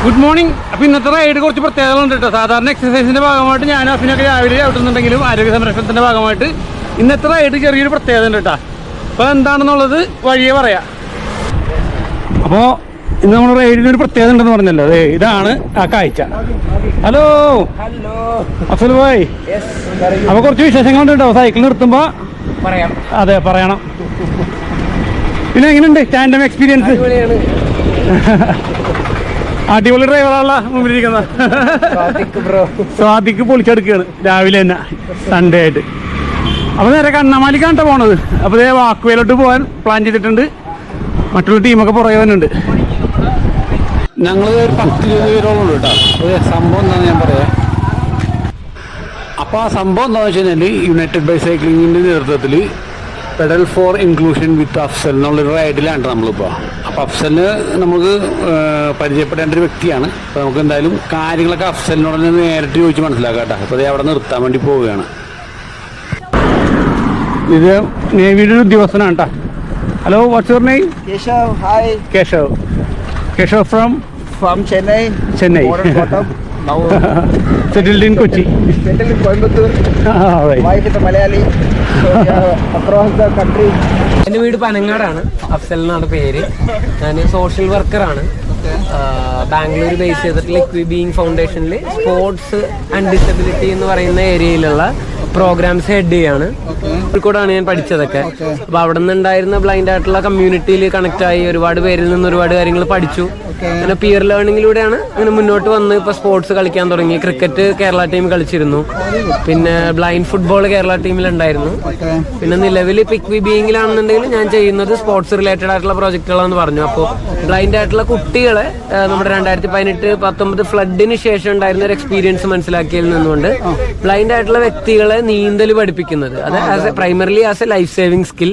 Good morning. അപ്പോൾ ഇന്നത്തെ ride കുറച്ച് പ്രത്യേകതകളുണ്ട് കേട്ടോ. സാധാരണ എക്സസൈസിൻ്റെ ഭാഗമായിട്ട് ഞാനും അഫിനൊക്കെ രാവിലെ ചവിട്ടുന്നുണ്ടെങ്കിലും ആരോഗ്യ സംരക്ഷണത്തിൻ്റെ ഭാഗമായിട്ട് ഇന്നത്തെ റൈഡ് ചെറിയൊരു പ്രത്യേകത ഉണ്ട് കേട്ടോ. അപ്പോൾ എന്താണെന്നുള്ളത് വഴിയെ പറയാം. അപ്പോൾ ഇന്ന് നമ്മുടെ റൈഡിനൊരു പ്രത്യേകത ഉണ്ടെന്ന് പറഞ്ഞല്ലോ. അതെ, ഇതാണ് ആ കാഴ്ച. ഹലോ അഫ്സൽ ഭായ്. അപ്പോൾ കുറച്ച് വിശേഷങ്ങളുണ്ട് കേട്ടോ. സൈക്കിൾ നിർത്തുമ്പോൾ പറയാം. അതെ, പറയണം. പിന്നെ എങ്ങനെയുണ്ട് ടാൻഡം എക്സ്പീരിയൻസ്? അടിപൊളി ഡ്രൈവറാണല്ലോ മുമ്പിലിരിക്കുന്ന സ്വാദിക്ക് പൊളിച്ചെടുക്കുകയാണ് രാവിലെ തന്നെ സൺഡേ ആയിട്ട്. അപ്പോൾ നേരെ കണ്ണമാലിക്കാണ് പോണത്. അപ്പോൾ ഇതേ വാക്കുവേലോട്ട് പോകാൻ പ്ലാൻ ചെയ്തിട്ടുണ്ട്. മറ്റുള്ള ടീമൊക്കെ പുറകെ വന്നുണ്ട്. ഞങ്ങൾ ഒരു 10-20 പേരോളം ഉണ്ട് കേട്ടോ. അപ്പോൾ സംഭവം എന്താണെന്ന് ഞാൻ പറയാം. അപ്പോൾ ആ സംഭവം എന്താണെന്ന് വെച്ച് കഴിഞ്ഞാൽ യുണൈറ്റഡ് ബൈസൈക്ലിങ്ങിൻ്റെ നേതൃത്വത്തിൽ പെഡൽ ഫോർ ഇൻക്ലൂഷൻ വിത്ത് അഫ്സൽ എന്നുള്ളൊരു റൈഡിലാണ് നമ്മളിപ്പോൾ. അപ്പോൾ അഫ്സലിന് നമുക്ക് പരിചയപ്പെടേണ്ട ഒരു വ്യക്തിയാണ്. അപ്പോൾ നമുക്ക് എന്തായാലും കാര്യങ്ങളൊക്കെ അഫ്സലിനോട് തന്നെ നേരിട്ട് ചോദിച്ച് മനസ്സിലാക്കാം കേട്ടോ. അപ്പോൾ അത് അവിടെ നിർത്താൻ വേണ്ടി പോവുകയാണ്. ഇത് നേവിയുടെ ഒരു ഉദ്യോഗസ്ഥനാണ് കേട്ടോ. Hello, what's your name? Keshav, hi. Keshav from Chennai. Now settled in Kochi. settled in Coimbatore. Right. Wife is a Malayali. So we are across the country. എൻ്റെ വീട് പനങ്ങാടാണ്. അഫ്സൽ എന്നാണ് പേര്. ഞാൻ സോഷ്യൽ വർക്കറാണ്. ബാംഗ്ലൂർ ബേസ് ചെയ്തിട്ടുള്ള ഇക്വി ബീയിങ് ഫൗണ്ടേഷനിൽ സ്പോർട്സ് ആൻഡ് ഡിസബിലിറ്റി എന്ന് പറയുന്ന ഏരിയയിലുള്ള programmes head ചെയ്യാണ്. കോഴിക്കോടാണ് ഞാൻ പഠിച്ചതൊക്കെ. അപ്പോൾ അവിടെ നിന്നുണ്ടായിരുന്ന ബ്ലൈൻഡ് ആയിട്ടുള്ള കമ്മ്യൂണിറ്റിയിൽ കണക്റ്റായി ഒരുപാട് പേരിൽ നിന്ന് ഒരുപാട് കാര്യങ്ങൾ പഠിച്ചു. അങ്ങനെ പിയർ ലേണിങ്ങിലൂടെയാണ് ഇങ്ങനെ മുന്നോട്ട് വന്ന് ഇപ്പോൾ സ്പോർട്സ് കളിക്കാൻ തുടങ്ങി. ക്രിക്കറ്റ് കേരള ടീം കളിച്ചിരുന്നു. പിന്നെ ബ്ലൈൻഡ് ഫുട്ബോൾ കേരള ടീമിലുണ്ടായിരുന്നു. പിന്നെ നിലവിൽ ഇപ്പോൾ ഇക്വി ബീയിങ്ങിലാണെന്നുണ്ടെങ്കിൽ ഞാൻ ചെയ്യുന്നത് സ്പോർട്സ് റിലേറ്റഡ് ആയിട്ടുള്ള പ്രോജക്റ്റുകളാണെന്ന് പറഞ്ഞു. അപ്പോൾ ബ്ലൈൻഡ് ആയിട്ടുള്ള കുട്ടികളെ നമ്മുടെ 2018-19 ഫ്ലഡിന് ശേഷം ഉണ്ടായിരുന്ന ഒരു എക്സ്പീരിയൻസ് മനസ്സിലാക്കിയതിൽ നിന്നുകൊണ്ട് ബ്ലൈൻഡ് ആയിട്ടുള്ള വ്യക്തികളെ നീന്തൽ പഠിപ്പിക്കുന്നത് അത് primarily as A life saving skill,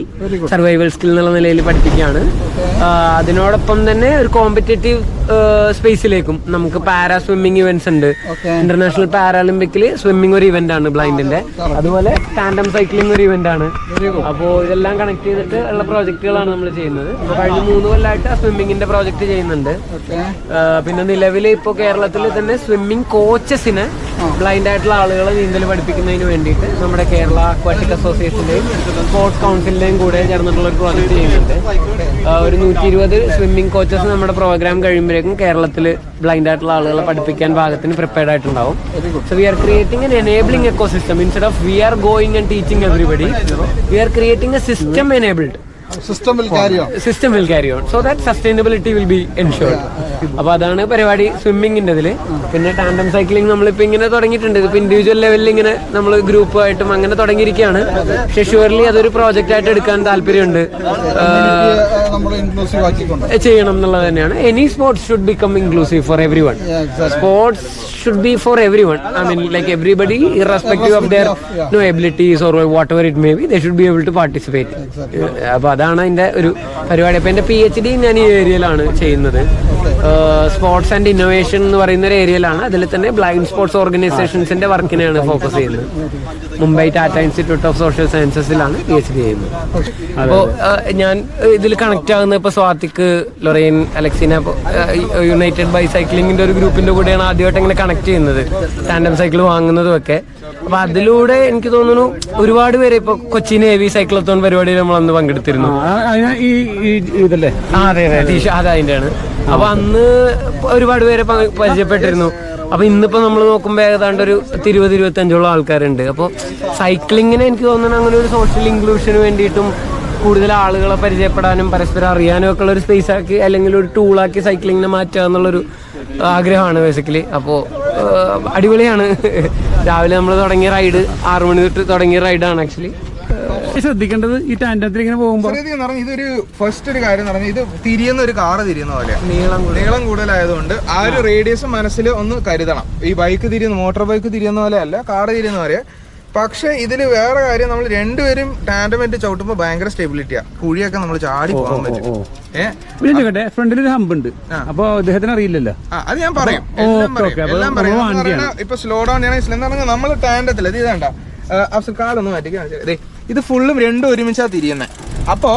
survival skill എന്നുള്ള നിലയിൽ പഠിപ്പിക്കുകയാണ്. അതിനോടൊപ്പം തന്നെ ഒരു കോമ്പറ്റേറ്റീവ് സ്പേസിലേക്കും നമുക്ക് പാരാ സ്വിമ്മിങ് ഇവന്റ്സ് ഉണ്ട്. ഇന്റർനാഷണൽ പാരാലിമ്പിക്കിൽ സ്വിമ്മിങ് ഒരു ഇവന്റ് ആണ് ബ്ലൈൻഡിന്റെ. അതുപോലെ ടാൻഡം സൈക്ലിംഗ് ഒരു ഇവന്റ് ആണ്. അപ്പോൾ ഇതെല്ലാം കണക്ട് ചെയ്തിട്ട് ഉള്ള പ്രോജക്റ്റുകളാണ് നമ്മൾ ചെയ്യുന്നത്. കഴിഞ്ഞ 3 കൊല്ലമായിട്ട് ആ സ്വിമ്മിങ്ങിന്റെ പ്രോജക്റ്റ് ചെയ്യുന്നുണ്ട്. പിന്നെ നിലവിൽ ഇപ്പോൾ കേരളത്തിൽ തന്നെ സ്വിമ്മിങ് കോച്ചസിനെ ബ്ലൈൻഡ് ആയിട്ടുള്ള ആളുകളെ നീന്തൽ പഠിപ്പിക്കുന്നതിന് വേണ്ടിയിട്ട് നമ്മുടെ കേരള അക്വാറ്റിക് അസോസിയേഷന്റെയും സ്പോർട്സ് കൗൺസിലിന്റെയും കൂടെ ചേർന്നിട്ടുള്ള ഒരു പ്രോജക്റ്റ് ചെയ്യുന്നുണ്ട്. ഒരു 120 സ്വിമ്മിങ് കോച്ചസ് നമ്മുടെ പ്രോഗ്രാം കഴിയുമ്പോഴേക്കും കേരളത്തിൽ ബ്ലൈൻഡ് ആയിട്ടുള്ള ആളുകളെ പഠിപ്പിക്കാൻ ഭാഗത്തിന് പ്രിപ്പയർഡ് ആയിട്ടുണ്ടാവും. So we are creating an enabling ecosystem. Instead of we are going and teaching everybody, we are creating a system enabled. System will carry on so that sustainability will be ensured. അപ്പോൾ അതാണ് പരിപാടി സ്വിമ്മിങ്ങിൻ്റെ ഇതിൽ. പിന്നെ tandem cycling നമ്മളിപ്പോൾ ഇങ്ങനെ തുടങ്ങിയിട്ടുണ്ട്. ഇപ്പോൾ individual ലെവലിൽ ഇങ്ങനെ നമ്മൾ ഗ്രൂപ്പായിട്ടും അങ്ങനെ തുടങ്ങിയിരിക്കുകയാണ്. പക്ഷേ ഷുവർലി അതൊരു പ്രോജക്റ്റ് ആയിട്ട് എടുക്കാൻ താല്പര്യമുണ്ട്. ചെയ്യണം എന്നുള്ളത് തന്നെയാണ്. Any sports should become inclusive for every one. Sports should be for everyone. I mean, like everybody, irrespective of their abilities or whatever it may be, they should be able to participate. അപ്പോൾ അതാണ് അതിൻ്റെ ഒരു പരിപാടി. അപ്പോൾ എൻ്റെ PhD ഞാൻ ഈ ഏരിയയിലാണ് ചെയ്യുന്നത്. സ്പോർട്സ് ആൻഡ് ഇന്നോവേഷൻ എന്ന് പറയുന്ന ഒരു ഏരിയയിലാണ്. അതിൽ തന്നെ ബ്ലൈൻഡ് സ്പോർട്സ് ഓർഗനൈസേഷൻസിന്റെ വർക്കിനെയാണ് ഫോക്കസ് ചെയ്യുന്നത്. Mumbai Tata institute of social സയൻസസിലാണ് PhD ചെയ്യുന്നത്. അപ്പോൾ ഞാൻ ഇതിൽ കണക്ട് ആകുന്നത് ഇപ്പോൾ സ്വാതിക്ക്, ലൊറൈൻ, അലക്സീന, യുണൈറ്റഡ് ബൈസൈക്ലിങ്ങിന്റെ ഒരു ഗ്രൂപ്പിന്റെ കൂടെയാണ് ആദ്യമായിട്ട് ഇങ്ങനെ കണക്ട് ചെയ്യുന്നത്, ടാൻഡം സൈക്കിൾ വാങ്ങുന്നതും ഒക്കെ. അപ്പൊ അതിലൂടെ എനിക്ക് തോന്നുന്നു ഒരുപാട് പേര് ഇപ്പൊ കൊച്ചി നേവി സൈക്ലത്തോൺ പരിപാടിയിൽ നമ്മളന്ന് പങ്കെടുത്തിരുന്നു. അത് അതിന്റെയാണ്. അപ്പൊ അന്ന് ഒരുപാട് പേരെ പരിചയപ്പെട്ടിരുന്നു. അപ്പൊ ഇന്നിപ്പോ നമ്മൾ നോക്കുമ്പോൾ ഏതാണ്ട് ഒരു 20-25 ആൾക്കാരുണ്ട്. അപ്പോൾ സൈക്ലിങ്ങിനെ എനിക്ക് തോന്നുന്നു അങ്ങനെ ഒരു സോഷ്യൽ ഇൻക്ലൂഷന് വേണ്ടിയിട്ടും കൂടുതൽ ആളുകളെ പരിചയപ്പെടാനും പരസ്പരം അറിയാനും ഒക്കെ ഉള്ള ഒരു സ്പേസ് ആക്കി, അല്ലെങ്കിൽ ഒരു ടൂളാക്കി സൈക്ലിങ്ങിനെ മാറ്റുക എന്നുള്ളൊരു ആഗ്രഹമാണ് ബേസിക്കലി. അപ്പോൾ അടിപൊളിയാണ്. രാവിലെ നമ്മൾ തുടങ്ങിയ റൈഡ് 6 മണി തൊട്ട് തുടങ്ങിയ റൈഡാണ് ആക്ച്വലി. ശ്രദ്ധിക്കേണ്ടത് ഈ ടാൻഡത്തിൽ ഇങ്ങനെ പോകുമ്പോൾ ഇതൊരു ഫസ്റ്റ് ഒരു കാര്യം എന്ന് പറഞ്ഞാൽ ഇത് തിരിയുന്ന ഒരു കാറ് തിരിയുന്ന പോലെ നീളം കൂടുതലായതുകൊണ്ട് ആ ഒരു റേഡിയസ് മനസ്സിൽ ഒന്ന് കരുതണം. ഈ ബൈക്ക് തിരിയുന്ന മോട്ടോർ ബൈക്ക് തിരിയുന്ന പോലെ അല്ല, കാറ് തിരിയുന്ന പോലെ. പക്ഷെ ഇതിൽ വേറെ കാര്യം, നമ്മൾ രണ്ടുപേരും ടാൻഡമെന്റ് ചവിട്ടുമ്പോൾ ഭയങ്കര സ്റ്റെബിലിറ്റിയാണ്. കുഴിയൊക്കെ നമ്മൾ ചാടി പോകാൻ പറ്റും. ഫ്രണ്ടിൽ ഒരു ഹമ്പ് ഉണ്ട്. അപ്പൊ അദ്ദേഹത്തിന് അറിയില്ലല്ലോ. അത് ഞാൻ പറയാം, എല്ലാം പറയാം. ഇപ്പൊ സ്ലോ ഡൗൺ ചെയ്യണമെങ്കിൽ നമ്മൾ ടാൻഡത്തിൽ ഇത് ഇതാണ്ട അഫ്സൽ കാലൊന്നും മാറ്റി കാണിച്ചത്. ഇത് ഫുള്ളും രണ്ടും ഒരുമിച്ചാ തിരിയുന്നത്. അപ്പോ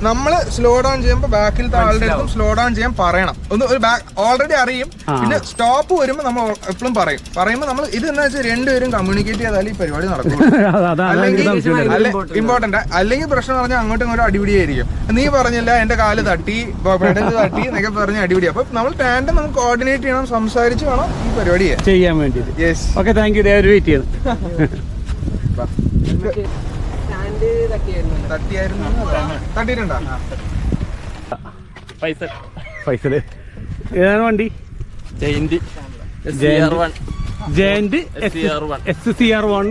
നമ്മള് സ്ലോ ഡൗൺ ചെയ്യുമ്പോൾ ബാക്കിലത്തെ ആളുടെ അടുത്തും സ്ലോ ഡൗൺ ചെയ്യാൻ പറയണം. ഒന്ന് ഒരു ഓൾറെഡി അറിയും. പിന്നെ സ്റ്റോപ്പ് വരുമ്പോൾ നമ്മൾ എപ്പോഴും പറയുമ്പോൾ നമ്മൾ ഇത് എന്താ വെച്ചാൽ രണ്ടുപേരും കമ്മ്യൂണിക്കേറ്റ് ചെയ്താൽ ഈ പരിപാടി നടക്കും. ഇമ്പോർട്ടന്റ്. അല്ലെങ്കിൽ പ്രശ്നം പറഞ്ഞാൽ അങ്ങോട്ടും ഇങ്ങോട്ടും അടിപിടിയായിരിക്കും. നീ പറഞ്ഞില്ല എന്റെ കാല് തട്ടി തട്ടി എന്നൊക്കെ പറഞ്ഞ് അടിപിടി. അപ്പൊ നമ്മൾ ടാൻഡം നമുക്ക് കോർഡിനേറ്റ് ചെയ്യണം, സംസാരിച്ച് വേണം ഈ പരിപാടി ചെയ്യാൻ വേണ്ടി. Okay, thank U. വെയിറ്റ് ചെയ്യണം. തട്ടിയിട്ടുണ്ടോ? ഫൈസല് ഏതാണ് വണ്ടി? Giant SCR1.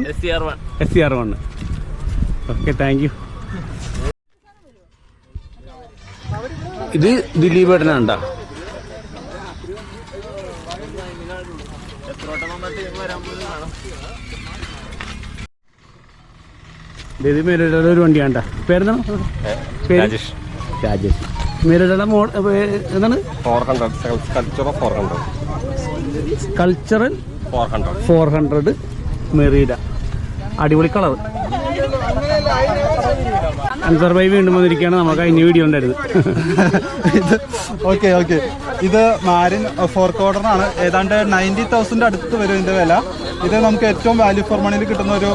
Okay, thank U. ഇത് ദിലീപ് ഏട്ടനാണ്ടാ. ഇത് മേരയുടെ ഒരു വണ്ടിയാണ്ടാ. പേരെന്താണ്? രാജേഷ്. മേരയുടെ എന്താണ്? കൾച്ചറൽ 400 മെറീഡ. അടിപൊളി കളർ. അൻസർ ഭായി വീണ്ടും വന്നിരിക്കുകയാണ്. നമുക്ക് കഴിഞ്ഞ വീഡിയോ ഉണ്ടായിരുന്നു. ഓക്കെ ഇത് മാരിൻ 4 ക്വാർട്ടറാണ്. ഏതാണ്ട് 90,000 അടുത്ത് വരും ഇതിന്റെ വില. ഇത് നമുക്ക് ഏറ്റവും വാല്യൂ ഫോർ മണിയിൽ കിട്ടുന്ന ഒരു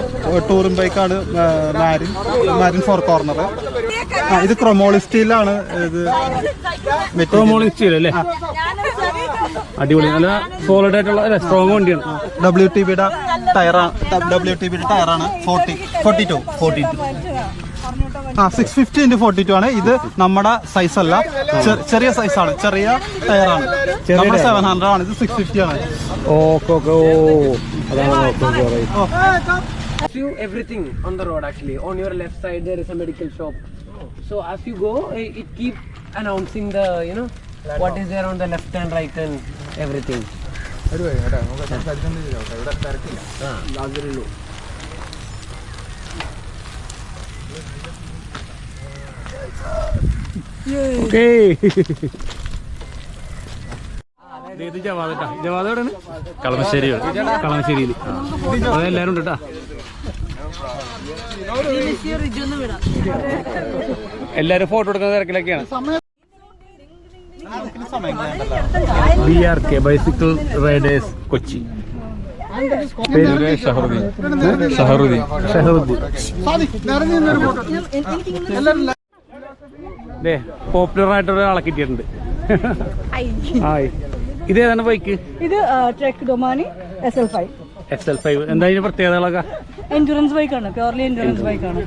ടൂറിംഗ് ബൈക്കാണ് മാരിൻ 4 കോർണർ. ഇത് ക്രൊമോളി സ്റ്റീലാണ്. ഇത് ക്രൊമോളി സ്റ്റീൽ അല്ലേ? അടിപൊളി, നല്ല സോളിഡ് ആയിട്ടുള്ള സ്ട്രോങ് വണ്ടിയാണ്. WTBയുടെ ടയറാണ്. 42 650x42 ആണ്. ഇത് നമ്മുടെ സൈസ് അല്ല, ചെറിയ സൈസാണ്, ചെറിയ ടയറാണ്. നമ്മുടെ 700 ആണ്, ഇത് 650 ആണ്. Everything on the road actually. On your left side there is a medical shop. So as you go, it keep announcing the what is there on the left and right and everything. Jawad കളമശ്ശേരിയിൽ അതെല്ലാരും ഉണ്ട് കേട്ടാ. എല്ലാരും photo എടുക്കുന്ന തിരക്കിലൊക്കെയാണ്. BRK bicycle riders Kochi. Shaharuddin. Popular ആയിട്ട് ഒരാളെ കിട്ടിയിട്ടുണ്ട്. ഇതേതാണ് ബൈക്ക്? ഇത് ട്രെക്ക് ഡൊമാനി SL5. എന്താ ഇതിന്റെ പ്രത്യേകതകളൊക്കെ? എൻഡ്യൂറൻസ് ബൈക്കാണ്, പ്യൂർലി എൻഡ്യൂറൻസ് ബൈക്കാണ്.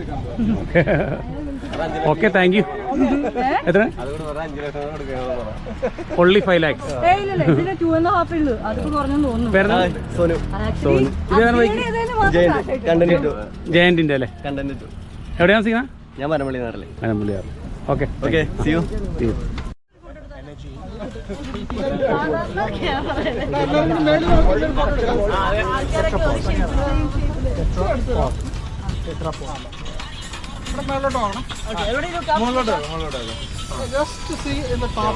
Okay, thank you. എത്ര? only 5 lakhs. ഇതിന് 2.5 ഉണ്ട്. അതിപ്പോ കുറഞ്ഞെന്ന് തോന്നുന്നു. ഇതേതാണ് ബൈക്ക്? ജയന്റിന്റെ അല്ലേ? എവിടെയാണ് സീന? ഞാൻ മരമള്ളി നാട്ടിലെ. Okay, see you. Just to see in the top.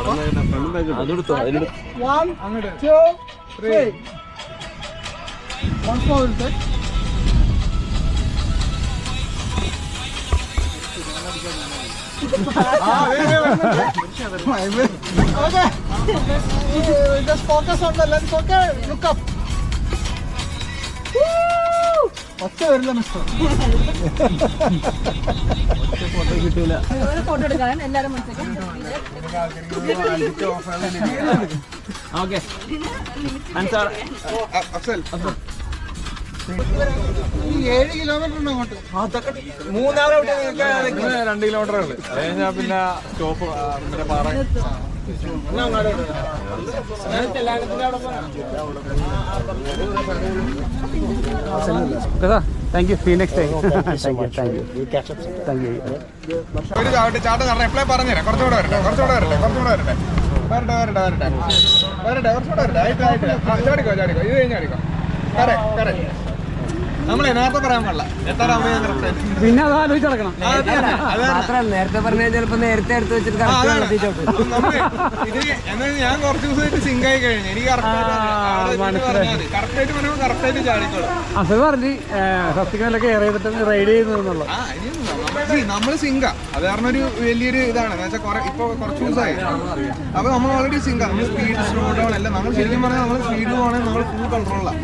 1, 2, 3. Once more we'll take. Okay. Just focus on the lens. Okay. Look up. ഒച്ച വരില്ല മിസ്റ്റർ. ഫോട്ടോ എടുക്കാൻ എല്ലാവരും ഓക്കെ. അഫ്സൽ 7 കിലോമീറ്റർ ഉണ്ട് അങ്ങോട്ട്. 2 കിലോമീറ്റർ ഉള്ളു. അത് കഴിഞ്ഞാൽ പിന്നെ സ്റ്റോപ്പ് പിന്നെ പാറ. Thank you. See next time. ഒരു ചാട്ടം നടണം. എപ്പോഴേ പറഞ്ഞുതരാം. കുറച്ചുകൂടെ വരട്ടെ. കുറച്ചുകൂടെ വരട്ടെ. ചാടിക്കോ. ഇത് കഴിഞ്ഞ് ചാടിക്കോ. നമ്മൾ നേരത്തെ പറയാൻ പാടില്ല എത്ര സമയം കറക്റ്റ് പിന്നെ അത് ആലോചിച്ച് നടക്കണം. മാത്രല്ല നേരത്തെ പറഞ്ഞാൽ ചിലപ്പോ നേരത്തെ എടുത്ത് വെച്ചിട്ട് കറക്റ്റ് വെള്ളത്തിച്ചോട്ട്. ഇത് എന്നാൽ ഞാൻ കുറച്ച് ദിവസമായിട്ട് സിങ്ക് ആയി കഴിഞ്ഞു. എനിക്ക് കറക്റ്റായിട്ട് പറയുമ്പോൾ കറക്റ്റായിട്ട് ചാടിക്കോളും. അസൽ പറഞ്ഞ് സത്യങ്ങളെ കെയർ ചെയ്തിട്ട് റൈഡ് ചെയ്യുന്നതെന്നുള്ളത്. നമ്മള് സിങ്കാ, അത് കാരണം ഒരു വലിയൊരു ഇതാണ്. എന്ന് വെച്ചാൽ ഇപ്പൊ കുറച്ച് ദിവസമായി. അപ്പൊ നമ്മൾ ഓൾറെഡി സിങ്കാ. നമ്മൾ സ്പീഡ് സ്ലോ ഡൗൺ അല്ല, നമ്മൾ ശരിക്കും പറഞ്ഞാൽ നമ്മൾ സ്പീഡ് പോകണമെങ്കിൽ നമ്മൾ ഫുൾ കൺട്രോളാണ്.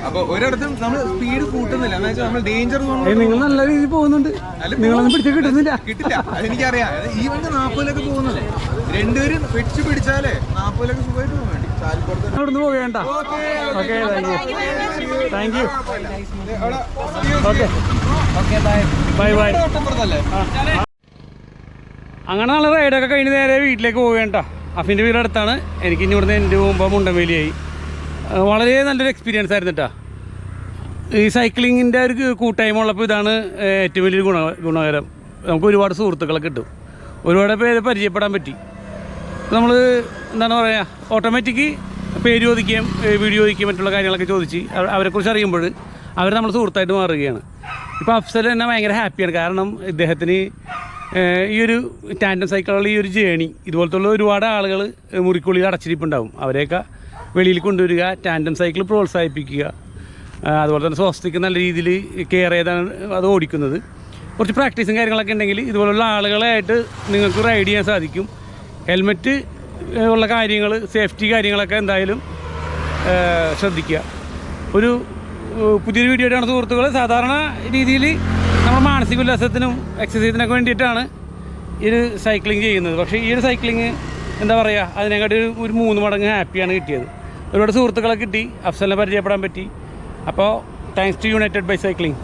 അപ്പൊ ഒരിടത്തും നമ്മൾ സ്പീഡ് കൂട്ടുന്നില്ല. എന്ന് വെച്ചാൽ നമ്മൾ ഡേഞ്ചർ നിങ്ങൾ നല്ല രീതിയിൽ പോകുന്നുണ്ട്, നിങ്ങളൊന്നും പിടിച്ച് കിട്ടുന്നില്ല. കിട്ടില്ല, അതെനിക്കറിയാം. ഈ വണ്ടി 40-ലൊക്കെ പോകുന്നത് രണ്ടുപേരും പിടിച്ചാലേ 40-ലൊക്കെ സുഖമായിട്ട് പോകാൻ വേണ്ടി അവിടുന്ന് പോകേണ്ട. Okay, thank U. Okay, bye bye. അങ്ങനെ നല്ല റൈഡൊക്കെ കഴിഞ്ഞ് നേരെ വീട്ടിലേക്ക് പോവുകേണ്ട. അഫിൻ്റെ വീട് അടുത്താണ്. എനിക്ക് ഇനി ഇവിടുന്ന് എൻ്റെ പോകുമ്പോൾ മുണ്ടൻവേലിയായി. വളരെ നല്ലൊരു എക്സ്പീരിയൻസ് ആയിരുന്നു കേട്ടോ. ഈ സൈക്ലിങ്ങിൻ്റെ ഒരു കൂട്ടായ്മ ഉള്ളപ്പോൾ ഇതാണ് ഏറ്റവും വലിയൊരു ഗുണകരം. നമുക്ക് ഒരുപാട് സുഹൃത്തുക്കളെ കിട്ടും, ഒരുപാട് പേരെ പരിചയപ്പെടാൻ പറ്റി. നമ്മൾ എന്താണ് പറയുക, ഓട്ടോമാറ്റിക് പേര് ചോദിക്കുകയും വീഡിയോ ചോദിക്കുകയും മറ്റുള്ള കാര്യങ്ങളൊക്കെ ചോദിച്ച് അവരെക്കുറിച്ച് അറിയുമ്പോൾ അവർ നമ്മൾ സുഹൃത്തായിട്ട് മാറുകയാണ്. ഇപ്പോൾ അഫ്സൽ തന്നെ ഭയങ്കര ഹാപ്പിയാണ്. കാരണം ഇദ്ദേഹത്തിന് ഈ ഒരു ടാൻഡം സൈക്കിളുള്ള ഈ ഒരു ജേണി ഇതുപോലത്തുള്ള ഒരുപാട് ആളുകൾ മുറിക്കുള്ളിൽ അടച്ചിരിപ്പുണ്ടാവും. അവരെയൊക്കെ വെളിയിൽ കൊണ്ടുവരിക, ടാൻഡം സൈക്കിൾ പ്രോത്സാഹിപ്പിക്കുക, അതുപോലെ തന്നെ സ്വസ്ഥയ്ക്ക് നല്ല രീതിയിൽ കെയർ ചെയ്താണ് അത് ഓടിക്കുന്നത്. കുറച്ച് പ്രാക്ടീസും കാര്യങ്ങളൊക്കെ ഉണ്ടെങ്കിൽ ഇതുപോലുള്ള ആളുകളായിട്ട് നിങ്ങൾക്ക് റൈഡ് ചെയ്യാൻ സാധിക്കും. ഹെൽമെറ്റ് ഉള്ള കാര്യങ്ങൾ, സേഫ്റ്റി കാര്യങ്ങളൊക്കെ എന്തായാലും ശ്രദ്ധിക്കുക. ഒരു പുതിയൊരു വീഡിയോ ആയിട്ടാണ് സുഹൃത്തുക്കൾ. സാധാരണ രീതിയിൽ നമ്മൾ മാനസിക ഉല്ലാസത്തിനും എക്സസൈസിനൊക്കെ വേണ്ടിയിട്ടാണ് ഈ ഒരു സൈക്ലിംഗ് ചെയ്യുന്നത്. പക്ഷേ ഈ ഒരു സൈക്ലിങ് എന്താ പറയുക, അതിനെക്കാട്ടി ഒരു 3 മടങ്ങ് ഹാപ്പിയാണ് കിട്ടിയത്. ഒരുപാട് സുഹൃത്തുക്കളെ കിട്ടി, അഫ്സലിനെ പരിചയപ്പെടാൻ പറ്റി. അപ്പോൾ thanks to united by cycling.